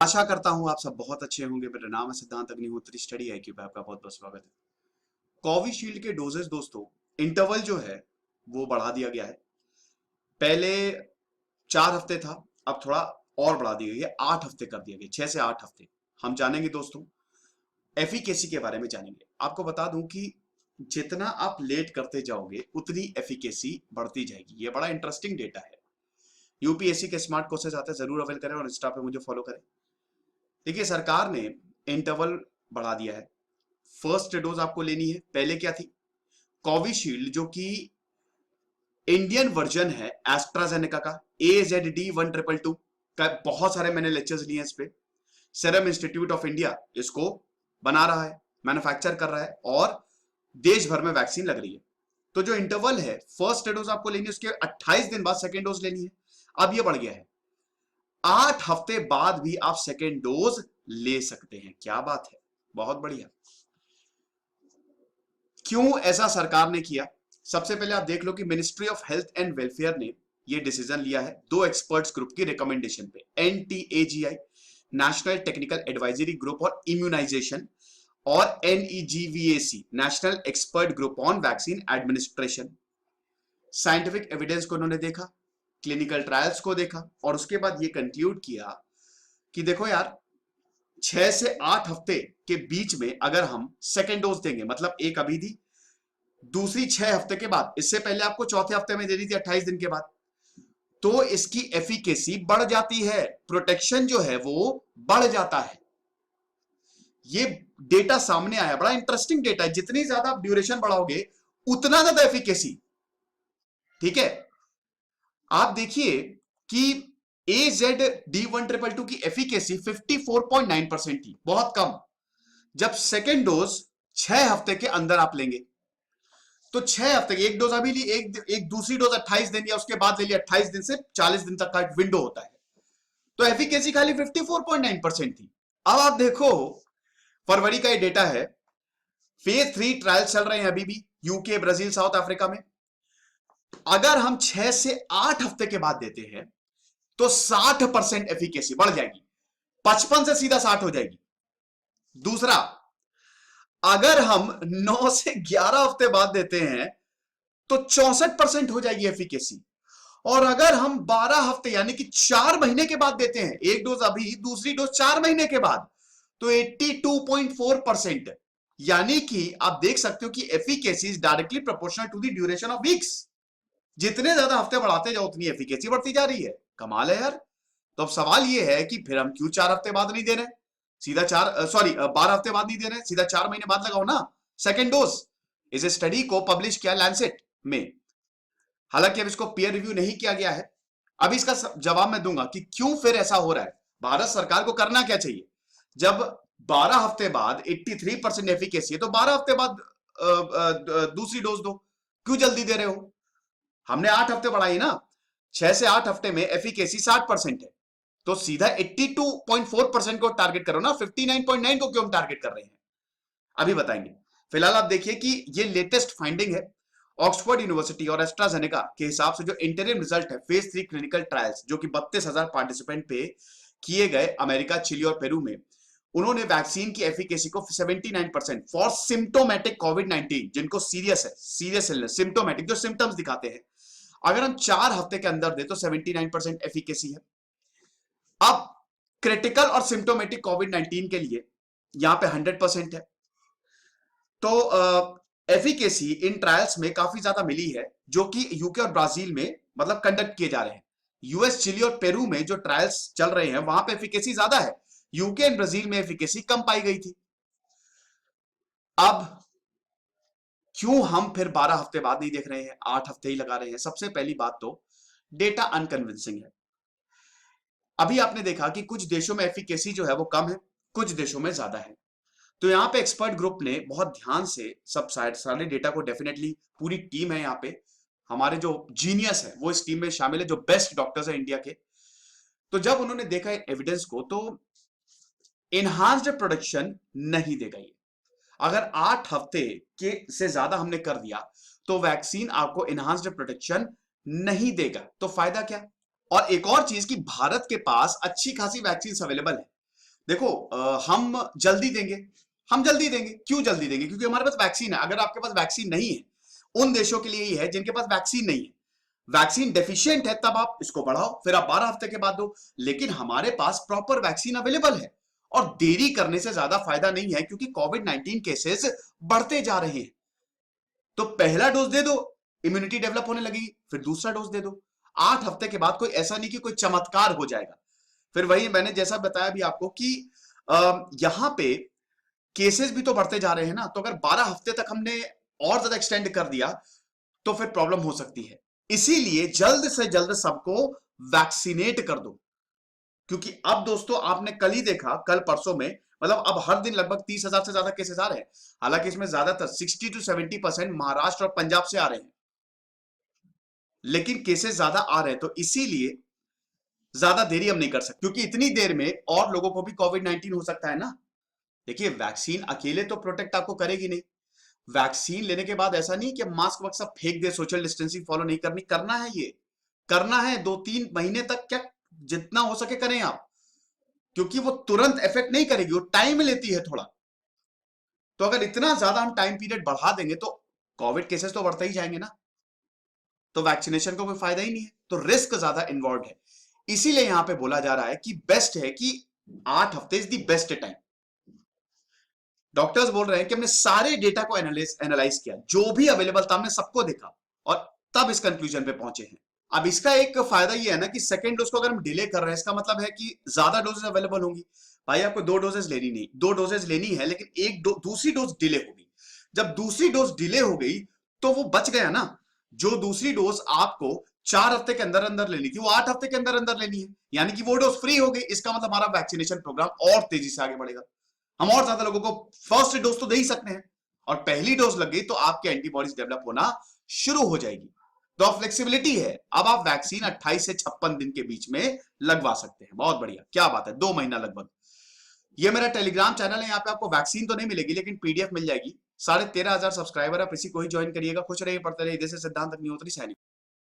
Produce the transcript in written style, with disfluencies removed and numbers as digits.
आशा करता हूं आप सब बहुत अच्छे होंगे। मेरा नाम है सिद्धांत अग्निहोत्री, स्टडी आई क्यू आपका बहुत बहुत स्वागत है। कोविशील्ड के डोजेस दोस्तों, इंटरवल जो है वो बढ़ा दिया गया है। पहले 4 हफ्ते था, अब थोड़ा और बढ़ा दिया गया, 8 हफ्ते कर दिया गया, 6 से 8 हफ्ते। हम जानेंगे दोस्तों, एफिकेसी के बारे में जानेंगे। आपको बता दूं कि जितना आप लेट करते जाओगे उतनी एफिकेसी बढ़ती जाएगी। ये बड़ा इंटरेस्टिंग डेटा है। यूपीएससी के स्मार्ट कोर्सेज आते हैं, जरूर अवेल करें और इंस्टा पे मुझे फॉलो करें। देखिए, सरकार ने इंटरवल बढ़ा दिया है। फर्स्ट डोज आपको लेनी है। पहले क्या थी? कोविशील्ड, जो कि इंडियन वर्जन है एस्ट्राजेनेका का, AZD1222 का। बहुत सारे मैंने लेक्चर्स लिए हैं इस पे। सेरम इंस्टीट्यूट ऑफ इंडिया इसको बना रहा है, मैन्युफैक्चर कर रहा है और देश भर में वैक्सीन लग रही है। तो जो इंटरवल है, फर्स्ट डोज आपको लेनी है, उसके 28 दिन बाद सेकेंड डोज लेनी है। अब ये बढ़ गया है, 8 हफ्ते बाद भी आप सेकेंड डोज ले सकते हैं। क्या बात है, बहुत बढ़िया। क्यों ऐसा सरकार ने किया? सबसे पहले आप देख लो कि ministry of health and welfare ने यह डिसीजन लिया है 2 एक्सपर्ट्स ग्रुप की रिकमेंडेशन पे। NTAGI, national technical advisory group on immunisation, और NEGVAC, national expert group on vaccine administration. Scientific evidence को उन्होंने देखा, क्लिनिकल ट्रायल्स को देखा और उसके बाद ये कंक्लूड किया कि देखो यार, 6 से 8 हफ्ते के बीच में अगर हम सेकेंड डोज देंगे, मतलब एक अभी दी, दूसरी 6 हफ्ते के बाद, इससे पहले आपको चौथे हफ्ते में देनी थी 28 दिन के बाद, तो इसकी एफिकेसी बढ़ जाती है, प्रोटेक्शन जो है वो बढ़ जाता है। ये डेटा सामने आया, बड़ा इंटरेस्टिंग डेटा है। जितनी ज्यादा आप ड्यूरेशन बढ़ाओगे उतना ज्यादा एफिकेसी। ठीक है, आप देखिए कि AZD1222 की एफिकेसी 54.9% थी, बहुत कम। जब सेकेंड डोज 6 हफ्ते के अंदर आप लेंगे, तो 6 हफ्ते की एक डोज अभी ली, एक दूसरी डोज 28 दिन या उसके बाद ले ली, 28 दिन से 40 दिन तक का विंडो होता है, तो एफिकेसी खाली 54.9% थी। अब आप देखो, फरवरी का ये डेटा है, फेज 3 ट्रायल चल रहे हैं अभी भी, यूके, ब्राजील, साउथ अफ्रीका में। अगर हम 6 से 8 हफ्ते के बाद देते हैं तो 60% एफिकेसी बढ़ जाएगी, 55 से सीधा 60 हो जाएगी। दूसरा, अगर हम 9 से 11 हफ्ते बाद देते हैं तो 64% हो जाएगी एफिकेसी। और अगर हम 12 हफ्ते यानी कि 4 महीने के बाद देते हैं, एक डोज अभी, दूसरी डोज 4 महीने के बाद, तो 82.4%। यानी कि आप देख सकते हो कि efficacy is directly proportional to the duration of weeks. जितने ज्यादा हफ्ते बढ़ाते जाओ उतनी एफिकेसी बढ़ती जा रही है। कमाल है यार। तो अब सवाल यह है कि फिर हम क्यों 4 हफ्ते बाद नहीं दे रहे? सीधा 12 हफ्ते बाद नहीं दे रहे, सीधा 4 महीने बाद लगाओ ना सेकेंड डोज। इस स्टडी को पब्लिश किया लैंसेट में। हालांकि अब इसको पीयर रिव्यू नहीं किया गया है। अब इसका जवाब मैं दूंगा कि क्यों फिर ऐसा हो रहा है। भारत सरकार को करना क्या चाहिए? जब 12 हफ्ते बाद 83% एफिकेसी है, तो 12 हफ्ते बाद दूसरी डोज दो। क्यों जल्दी दे रहे हो? हमने 8 हफ्ते बढ़ाई ना, 6 से 8 हफ्ते में एफिकेसी 60% है, तो सीधा 82.4% को टारगेट करो ना, 59.9 को क्यों हम टारगेट कर रहे हैं? अभी बताएंगे। फिलहाल आप देखिए कि ये लेटेस्ट फाइंडिंग है ऑक्सफोर्ड यूनिवर्सिटी और एस्ट्राजेनेका के हिसाब से। जो इंटरिम रिजल्ट है फेज 3 क्लिनिकल ट्रायल्स, जो कि 32,000 पार्टिसिपेंट पे किए गए अमेरिका, चिली और पेरू में, उन्होंने वैक्सीन की एफिकेसी को 79% फॉर सिम्टोमेटिक कोविड-19, जिनको सीरियस इलनेस, सिम्टोमेटिक जो सिम्टम्स दिखाते हैं, अगर हम 4 हफ्ते के अंदर दे तो 79% एफिकेसी है। अब क्रिटिकल और सिम्टोमेटिक कोविड-19 के लिए यहां पे 100% है। तो एफिकेसी इन ट्रायल्स में काफी ज्यादा मिली है, जो कि यूके और ब्राजील में मतलब कंडक्ट किए जा रहे हैं। यूएस, चिली और पेरू में जो ट्रायल्स चल रहे हैं वहां पे एफिकेसी ज्यादा है, यूके एंड ब्राजील में एफिकेसी कम पाई गई थी। अब क्यों हम फिर 12 हफ्ते बाद नहीं देख रहे हैं, 8 हफ्ते ही लगा रहे हैं? सबसे पहली बात तो डेटा अनकन्विंसिंग है। अभी आपने देखा कि कुछ देशों में एफिकेसी जो है वो कम है, कुछ देशों में ज्यादा है। तो यहाँ पे एक्सपर्ट ग्रुप ने बहुत ध्यान से सब सारे डेटा को, डेफिनेटली पूरी टीम है यहाँ पे, हमारे जो जीनियस है वो इस टीम में शामिल है, जो बेस्ट डॉक्टर्स है इंडिया के। तो जब उन्होंने देखा एविडेंस को, तो इनहांस्ड प्रोडक्शन नहीं देगा ये। अगर 8 हफ्ते के से ज्यादा हमने कर दिया तो वैक्सीन आपको इनहांस्ड प्रोटेक्शन नहीं देगा, तो फायदा क्या? और एक और चीज कि भारत के पास अच्छी खासी वैक्सीन अवेलेबल है। देखो हम जल्दी देंगे। हम जल्दी देंगे, क्यों जल्दी देंगे? क्योंकि हमारे पास वैक्सीन है। अगर आपके पास वैक्सीन नहीं है, उन देशों के लिए ही है जिनके पास वैक्सीन नहीं है, वैक्सीन डेफिशिएंट है, तब आप इसको बढ़ाओ, फिर आप 12 हफ्ते के बाद दो। लेकिन हमारे पास प्रॉपर वैक्सीन अवेलेबल है और देरी करने से ज्यादा फायदा नहीं है, क्योंकि कोविड-19 केसेस बढ़ते जा रहे हैं। तो पहला डोज दे दो, इम्यूनिटी डेवलप होने लगेगी, फिर दूसरा डोज दे दो। 8 हफ्ते के बाद कोई ऐसा नहीं कि कोई चमत्कार हो जाएगा। फिर वही मैंने जैसा बताया भी आपको कि यहां पे केसेस भी तो बढ़ते जा रहे हैं ना, तो अगर 12 हफ्ते तक हमने और ज्यादा एक्सटेंड कर दिया तो फिर प्रॉब्लम हो सकती है। इसीलिए जल्द से जल्द सबको वैक्सीनेट कर दो। क्योंकि अब दोस्तों आपने कल ही देखा, कल परसों में, मतलब अब हर दिन लगभग 30,000 से ज्यादा केसेस आ रहे हैं। हालांकि इसमें ज्यादातर 60 to 70% महाराष्ट्र और पंजाब से आ रहे हैं, लेकिन केसेस ज्यादा आ रहे हैं। तो इसीलिए ज्यादा देरी हम नहीं कर सकते, क्योंकि इतनी देर में और लोगों को भी कोविड-19 हो सकता है ना। देखिए, वैक्सीन अकेले तो प्रोटेक्ट आपको करेगी नहीं। वैक्सीन लेने के बाद ऐसा नहीं कि मास्क वक्त सब फेंक दे, सोशल डिस्टेंसिंग फॉलो नहीं करनी, करना है, ये करना है 2-3 महीने तक, क्या जितना हो सके करें आप, क्योंकि वो तुरंत इफेक्ट नहीं करेगी, वो टाइम लेती है थोड़ा। तो अगर इतना ज्यादा हम टाइम पीरियड बढ़ा देंगे तो कोविड केसेस तो बढ़ते ही जाएंगे ना, तो वैक्सीनेशन का कोई फायदा ही नहीं है, तो रिस्क ज्यादा इन्वॉल्व है। इसीलिए यहां पे बोला जा रहा है कि बेस्ट है कि 8 हफ्ते is the best time. Doctors बोल रहे हैं कि हमने सारे डेटा को एनालाइज किया, जो भी अवेलेबल था हमने सबको देखा, और तब इस कंक्लूजन पे पहुंचे हैं। अब इसका एक फायदा ये है ना कि सेकेंड डोज को अगर हम डिले कर रहे हैं, इसका मतलब है कि ज्यादा डोजेस अवेलेबल होंगी। भाई आपको 2 डोजेस लेनी नहीं, 2 डोजेस लेनी है, लेकिन दूसरी डोज डिले होगी। जब दूसरी डोज डिले हो गई तो वो बच गया ना। जो दूसरी डोज आपको 4 हफ्ते के अंदर अंदर लेनी थी, वो 8 हफ्ते के अंदर अंदर लेनी है, यानी कि वो डोज फ्री हो गई। इसका मतलब हमारा वैक्सीनेशन प्रोग्राम और तेजी से आगे बढ़ेगा। हम और ज्यादा लोगों को फर्स्ट डोज तो दे ही सकते हैं, और पहली डोज लग गई तो आपके एंटीबॉडीज डेवलप होना शुरू हो जाएगी। तो फ्लेक्सिबिलिटी है, अब आप वैक्सीन 28 से 56 दिन के बीच में लगवा सकते हैं। बहुत बढ़िया, क्या बात है, 2 महीना लगभग। ये मेरा टेलीग्राम चैनल है, यहाँ पे आपको वैक्सीन तो नहीं मिलेगी, लेकिन पीडीएफ मिल जाएगी। 13,500 सब्सक्राइबर, आप इसी को ही ज्वाइन करिएगा। खुश रहिए, पढ़ते रहिए। जैसे सिद्धांत अग्निहोत्री, सैनिक।